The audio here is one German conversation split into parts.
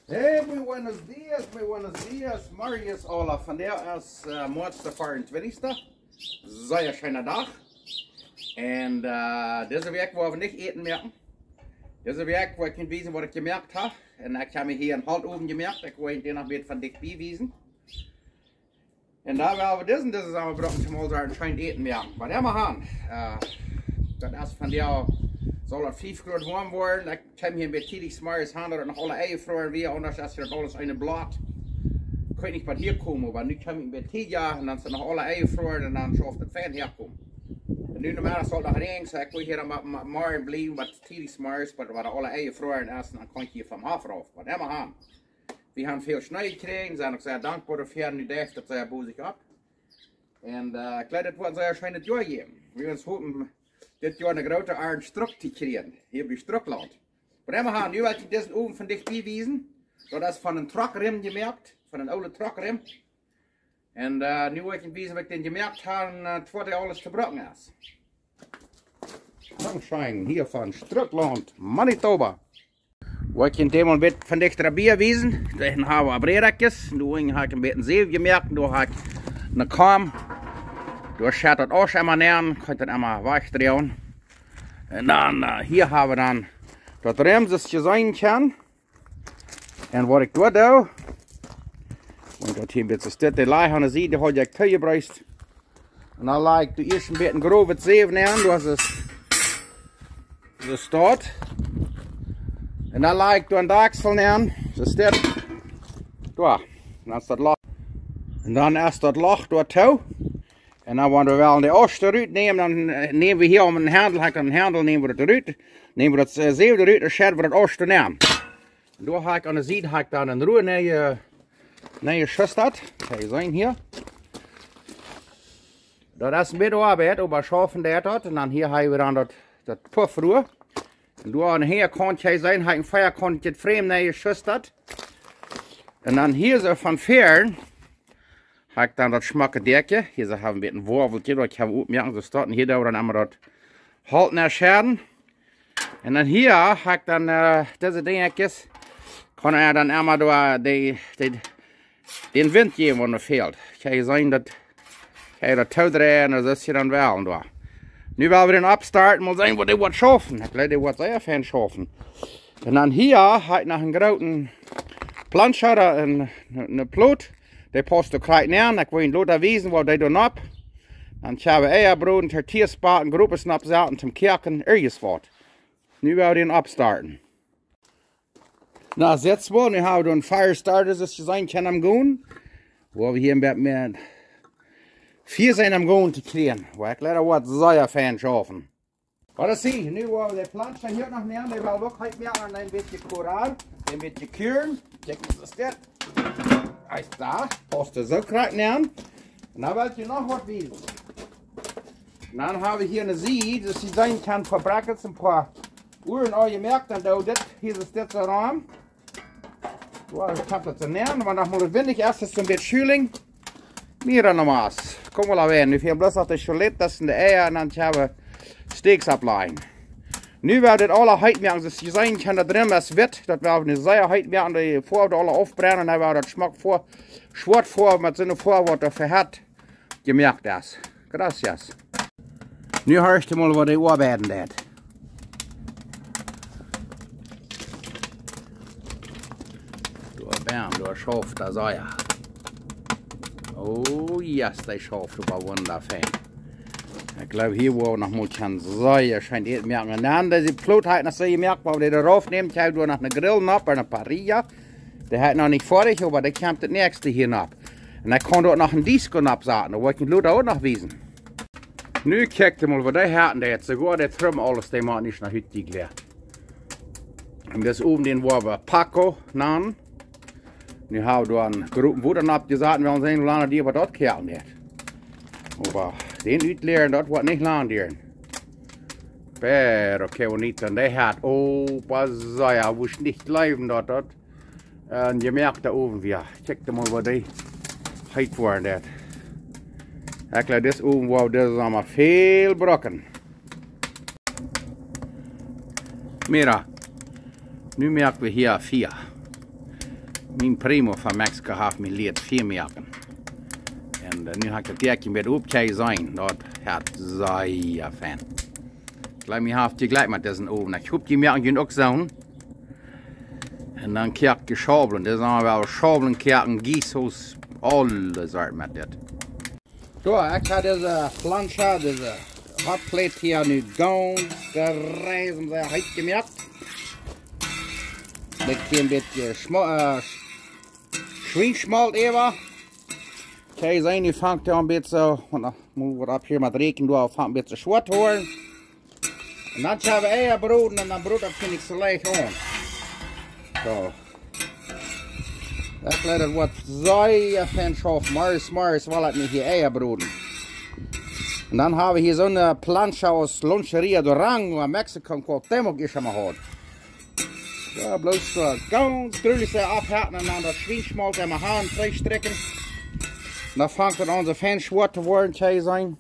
Hey, muy buenos dias, Marius Olaf. Vandaag is maart de 24e. Sehr schöner Tag. Und diese Week wo wir nicht eten merken. Diese Week wo ich kann wissen, was ich gemerkt habe. Und ich habe mir hier einen Halt oben gemerkt. Ich wollte dir noch ein von dich bewiesen. Und da wir das ist aber brauchen zum Hause anscheinend eten merken. Aber der mal an. Das ist von der soll es 5 Grad warm worden. Ich habe hier ein bisschen smartes Hand oder noch alle Eier freuen wir. Anders als das alles eine Blatt. Ich kann nicht bei hier kommen, aber nu kann ich ein bisschen ja und dann sind noch alle Eier freuen und dann schafft das Fan herkommen. Und nu normaal soll das rein sein. Ich will hier mal morgen bleiben, was tidig smartes, aber alle Eier freuen erst, dann kann ich hier vom Hafen rauf. Aber der mal an. Wir haben viel Schnee gekriegt, sind auch sehr dankbar dafür, nu darf das sehr busig ab. Und ich glaube, das wird sehr schönes Jahr geben. Wir uns hoffen, dit jaar een grote aarde struk te krijgen, hier bij Strukland. Maar we gaan nu uit deze oven van dicht bewijzen. Dat is van een truckrem gemerkt, van een oude truckrem. En nu wil ik bewijzen wat ik den gemerkt heb, voordat alles gebroken is. Sunshine hier van Strukland, Manitoba. Wil ik je een beetje van dichter bier wijzen. Dan hebben we breedekjes. Nu heb ik een beetje zeef gemerkt. Nu heb ik een kam. Du schaut das auch einmal näher, könnt dann einmal wegdrehen. Und dann hier haben wir dann das Rem, das sein kann. Und was ich dort tue, und das hier ein bisschen steht, die Leih an sieht, die hat ja Kühe gebraucht. Und dann leg ich erst ein bisschen grobes Seef näher, du hast es dort. Und dann leg ich einen Dachsel näher, das steht da. Dann ist das Loch. Und dann erst das Loch dort tau. En dan wanneer we wel de oosten eruit nemen, dan nemen we hier om een handel nemen we het eruit. Nemen we dat zeeuw eruit en zetten we het oosten nemen. En door ga ik aan de zijde ga ik dan een roer naar je schustad. Kan je zien hier. Dat is een beetje arbeid, maar schaffen dat. En dan hier hebben we dan dat puffroer. En door aan de herkant kan je zien, ga ik een vierkant het frame naar je schustad. En dan hier zo van ver. Habe ich dann das schmacke Decke. Hier haben wir ein Wurfelchen, ich habe oben ja so starten. Hier da dann einmal das Halten erscheren. Und dann hier habe ich dann diese Dinge, kann er dann einmal den Wind geben, wenn er fehlt. Ich kann sehen, dass ich das Tau drehen, das ist hier dann wel. Da. Nu wollen wir den abstarten, mal sehen, wo die was schaffen. Ich glaube, die wird sehr viel schaffen. Und dann hier habe ich noch einen großen Planscher, eine Plot. Die passt de krijgt neer, ik wil je laten wijzen wat die doen op. Dan hebben we eierbrood, ter tierspaten, groepen snaps uit en kerken, ergens wat. Nu willen we den opstarten. Nou, jetzt wel, nu hebben we een fire starter, zoals je zijn kan am gaan. Waar we hier een beetje met 4 zijn am gaan te krijgen. Waar ik later wat zeer fan schaffen. Maar dat zie je, nu willen we de planchen hier nog neer, die willen we ook meer aan een beetje koraal, een beetje kuren. Kijk, wat is dat? Als da, passt er so krijgt neer. En dan wil je nog wat wiesen. En dan hebben we hier een zie, dus die zijn kan verbraken, een paar uren al je merkt, dan doe dit, hier is dit zo raam. Ik heb het zo neer, maar dan moet het windig eerst is een beetje schuiling. Meer dan normaal. Kom wel alweer, nu veel bloos dat de cholet, dat zijn de eieren en dan hebben we steaks opleiden. Nu wird das alle Heit merken, dass je sein kann, da drin ist wet, das wird eine sehr Heit merken, die vor alle aufbrennen, dann wird das Schmack vor, schwarz vor, mit so einer Vorwort dafür hat, gemerkt das. Gracias. Nu hörst du mal, was die arbeiten das. Du Bam, du schafft das ja. Oh yes, die schafft aber wunderbar. Ich glaube, hier wo noch mal kann sein, scheint es merken. Und dann, diese Plotheit, das ihr merkt, weil der darauf nimmt, ich habe noch eine Grill ab, eine Parilla. Der hat noch nicht fertig, aber der kommt das nächste hier ab. Und dann kann dort noch ein Disco absagen, da wollte ich den auch noch wiesen. Nu kijkt je mal, wat die hatten der jetzt, sogar der Trüm alles, der macht nicht nach heute geleert. Und das oben, den wollen wir Paco nennen. Nu haben wir einen Gruppen Wuttern abgesagt, wir sehen, wie lange die aber dort kerlen hat. Aber den uitleren, dat wordt niet lang duren. Pero que bonito. En die hat, oh, was sei ja, wo ich nicht bleiben dort. Und je merkt da oben wieder. Check mal, wo die heit waren dat. Ik glaube, das oben war, das ist allemaal veel brokken. Mira, nu merken we hier 4. Mijn primo van Mexico heeft me leerd 4 merken. En nu heb ik het direct met opkijken zijn. Dat had zeer fan. Gleich mir haft die gleich mit diesen oben. Ich hab die merken auch so. Und dann kehrt geschabelt. Das sind aber Schabeln, Kerken, Gießhus, alle Sorten mit das. So, ich habe diese Plancha, diese Hotplate hier nicht ganz gereisen, sehr heiß gemerkt. Das hier ein bisschen Schweinschmalt eben. Okay, sein, die fängt ja ein bisschen, und muss wir ab hier mit Regen, du fängt ein bisschen schwarz holen. En dan gaan we eierbroden en dan brood dat vind ik zo leeg aan. Zo. Dat laat het wat zeer fan schaf, maar wel het niet hier eierbroden. En dan hebben we hier zo'n plancha aus Loncheria Durango in Mexico, wat dem ook is maar hard. Ja, bloos zo ganz drullig afhaken en dan dat schweinschmalt in mijn hand trekken. Dan vangt het onze fan zwart te worden, tjie zijn.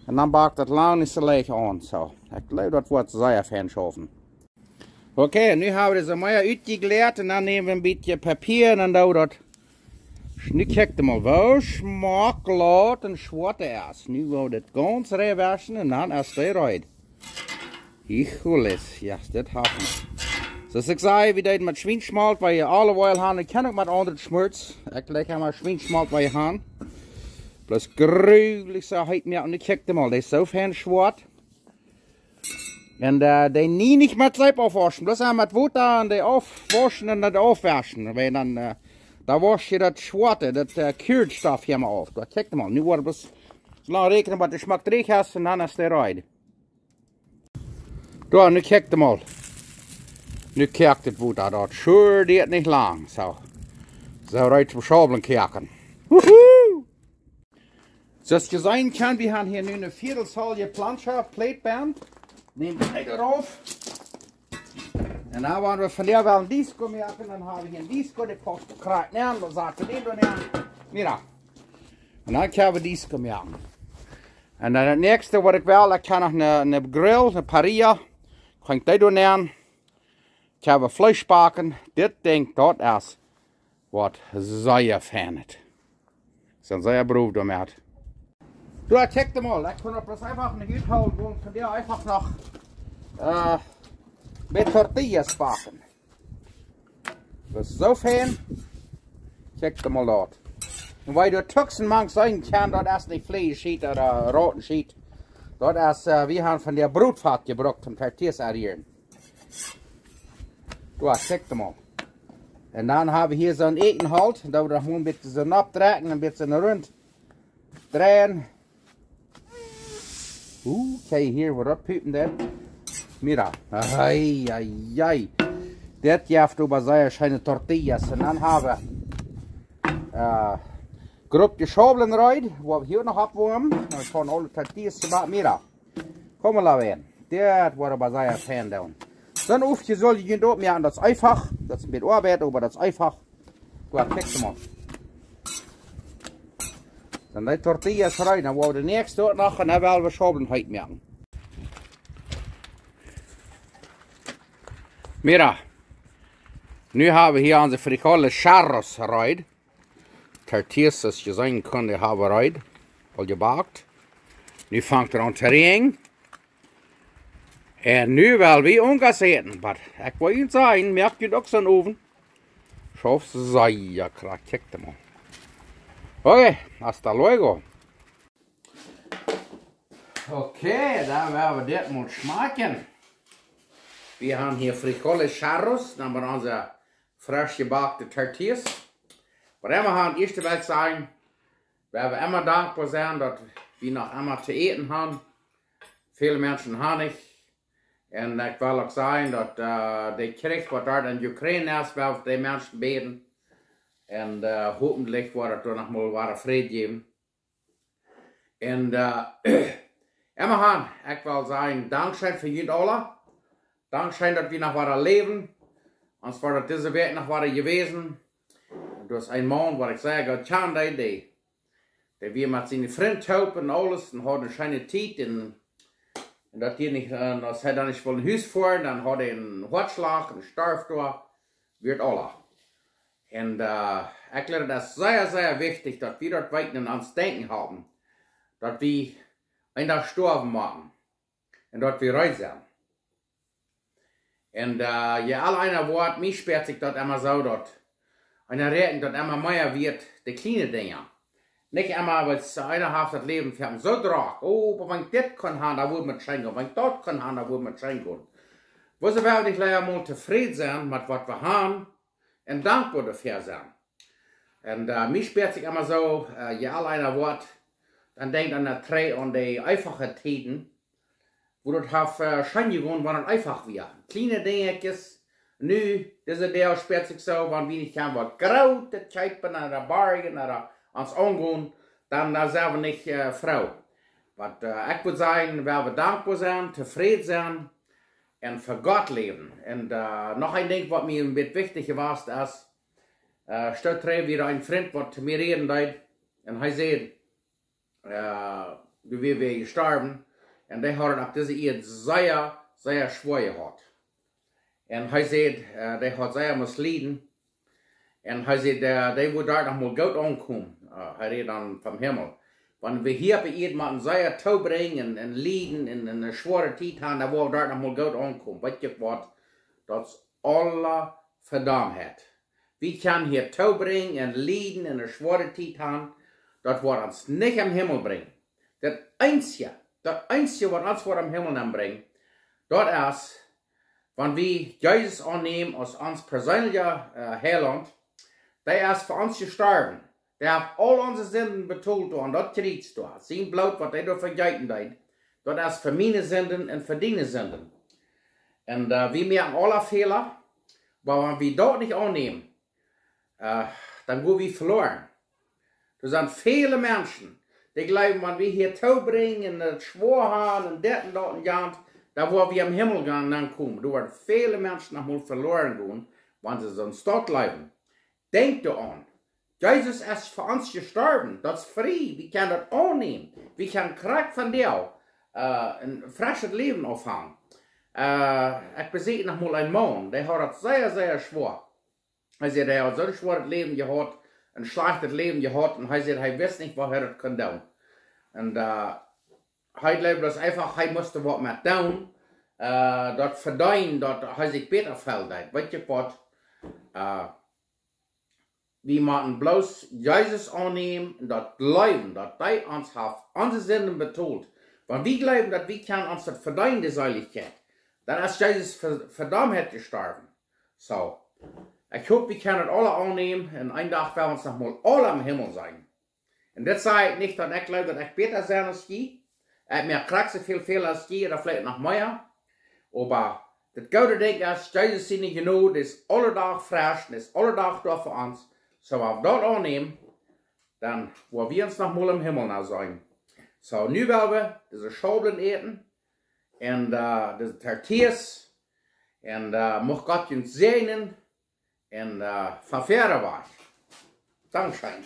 En dan bakt het lang niet zo leeg aan. Zo. Ik geloof dat wordt zeer fijn schaffen. Oké, nu hebben we deze maar uitgeleerd. En dan nemen we een beetje papier en dan doen we dat. Nu kijkt u maar wel smakelijk en zwart is. Nu gaan we het ganz reversen en dan is het eruit. Hicholes, ja, dit hebben we. Zoals ik zei, we deden met schweinschmalt waar je alle wel aan. Ik ken ook met andere schmurts. Ik leg maar schweinschmalt waar je aan. Plus gruwelijk zo heet meer. En nu kijkt u maar, dat is zo fijn zwart. En die niet met zeep afwaschen, bloß met water en die afwaschen en dat afwaschen. Weil dan, da wasch je dat zwarte, dat kuurstof hier maar af. Kijk maar, nu wordt het bloß so lang rekenen wat de smaak terug has en dan is het eruit. Daar, nu kijk maar. Nu kijkt het water, dat sure die het niet lang. Zo ruit zum Schabeln kijken. Woehoe! Zoals je zien kan, we gaan hier nu een viertelsalje plancha plateband. Neem de tijd eraf. En dan gaan we van daar wel een disco maken. Dan hebben we hier een disco, die past de kraak neer. Dan zaten we die neer. Mira. En dan gaan we disco maken. En dan het nächste wat ik wil, ik kan nog een grill, een parrilla. Kan ik die doen neer. Ik heb vlees bakken. Dit ding, dat is wat zeer fijn het. Ik ben zeer beroerd om het. Du, check them mal. Ich kann das einfach nicht uithouden und von dir einfach noch mit Tortillas backen. Das ist so fein. Check them mal dort. Und weil du Tuxen manchmal sein kann, dort ist nicht Fleischschiet oder Rotenschiet. Dort ist, wir haben von der Brotfahrt gebraucht, um Tortillas arieren. Du, check them mal. Und dann haben wir hier so ein Etenhalt. Da wir ein bisschen so abdrehen, ein bisschen rund drehen. Kijk hier, wat dat pupen dat. Mira, ai. Dat jaft over zeer schijne tortillas. En dan hebben we grob geschabelen eruit, wat we hier nog opwarmen. Dan gaan alle tortillas gemaakt. Mira, kom maar laten. Dat wordt aber zeer fijn doen. Dan hoef je zo je niet meer aan, dat is einfach. Dat is een beetje arbeid, maar dat is einfach. Goed, kijk maar. Dan die tortillas eruit, dan worden we de nächste nog en dan willen we schabelen heute maken. Mira, nu hebben we hier onze frikale charros eruit. Tortillas, zoals je zien kan, die hebben we eruit. Al gebakt. Nu vangt er aan te regenen. En nu willen we ongezeten. Maar ik wil je zeggen, merk je het ook zo'n oven? Schaf ze zeer kracht, kijk maar. Oké, hasta luego. Oké, dan werden we dit moeten smaken. We hebben hier frijoles charros, dan hebben we onze frisch gebakte tortillas. Maar we gaan eerst wel zeggen, we hebben immer dankbaar zijn dat we nog immer te eten hebben. Veel mensen hebben niet. En ik wil ook zeggen dat de krijg wat daar in Oekraïne is, wel die mensen beten. En hopelijk wordt het er nog mal ware vrede geven. En immer gaan, ik wil zeggen, dankzij voor jullie allen. Dankzij dat we nog waren leven. Anders war dat deze week nog waren geweest. Dus een man, wat ik zeg, dat kan dat idee. Dat we met zijn vriend helpen en alles. En hadden een schijne tijd. En dat hij niet, als hij dan niet voor een huis voor, dan had hij een hartslag, een sterf door. Wird alle. Und ich glaube, das ist sehr, sehr wichtig, dass wir dort weiter an uns denken haben, dass wir einer sterben machen und dort wir reisen. Und ja, alle einer Wort, mich sperrt sich dort immer so dort. Einer Reden, dort immer mehr wird, die kleinen Dinge. Nicht immer, weil es einer hat das Leben fährt so drauf. Oh, aber wenn ich das kann haben, da würde man schenken. Wenn ich dort kann haben, da würde man schenken. Wo sie werden leider mal zufrieden sein mit was wir haben und dankbar dafür sein. Und mich sperrt sich immer so, ja, alle einer Wort, dann denkt an der Dreh und die einfachen Täten, wo das auf Schein gewohnt war und einfach wir. Kleine Dinge, nu, diese der sperrt sich so, wenn wir nicht haben, was graut, das Scheiben oder Bargen oder ans Angehen, dann sind wir nicht Frau. Aber ich würde sagen, wir dankbar sein, zufrieden sein und für Gott leben. Und noch ein Ding, was mir ein bisschen wichtig war, ist, statt wieder ein Freund, was mir reden hat, und er sagt, du wirst gestorben, und der hat auf diese Ehe sehr, sehr schwer gehabt. Und er sagt, der hat sehr missleden, und er sagt, der wird dort noch mal gut ankommen, er redet dann vom Himmel. Wenn wir hier bei jemandem sehr Tau bringen und leiden in eine schwere Zeit haben, dann wird dort noch mal gut ankommen. Weißt du was? Das alle verdammt hat. Wir können hier Tau bringen und leiden in eine schwere Zeit haben, das wird uns nicht am Himmel bringen. Das Einzige, was uns vor dem Himmel bringt, das ist, wenn wir Jesus annehmen als uns persönlicher Heiland, der ist für uns gestorben. Der hat all unsere Sünden betont und das kriegst du. Sein Blut, was er da vergeiten hat, das ist für meine Sünden und für deine Sünden. Und wir merken alle Fehler, aber wenn wir dort nicht annehmen, dann gehen wir verloren. Da sind viele Menschen, die glauben, wenn wir hier Tau bringen und Schwur haben und das und dort und ja, da wo wir im Himmel gehen, dann kommen. Da werden viele Menschen noch mal verloren gehen, wenn sie sonst dort bleiben. Denk daran. Jesus ist für uns gestorben, das ist frei, wir können das annehmen, wir können Kraft von dir ein frisches Leben aufhängen. Ich besiege noch mal einen Mann, der hat das sehr, sehr schwer. Also der hat so ein schweres Leben gehabt, ein schlechtes Leben gehabt und er weiß nicht, was er das kann tun. Und er glaubt das einfach, er musste was mit tun, das verdienen, dass er sich besser fällt. Weißt du was? Wir müssen bloß Jesus annehmen und das glauben, dass er uns hat, unsere Sünden betont. Wenn wir glauben, dass wir uns das verdienen, die Seiligkeit, dann ist Jesus verdammt gestorben. So, ich hoffe, wir können das alle annehmen und einen Tag werden uns noch mal alle am Himmel sein. Und das sage ich nicht, dass ich glaube, dass ich besser sein als die. Ich habe mehr krank so viel Fehler als die oder vielleicht noch mehr. Aber das gute Ding ist, Jesus ist nicht genug, das ist alle Tag frisch, das ist alle Tag da für uns. So, wenn wir das annehmen, dann wollen wir uns noch mal im Himmel sein. So, nu werden wir diese Schaufeln eten und diese Tortillas und mag Gott uns segnen und verfehlen was. Dankeschön.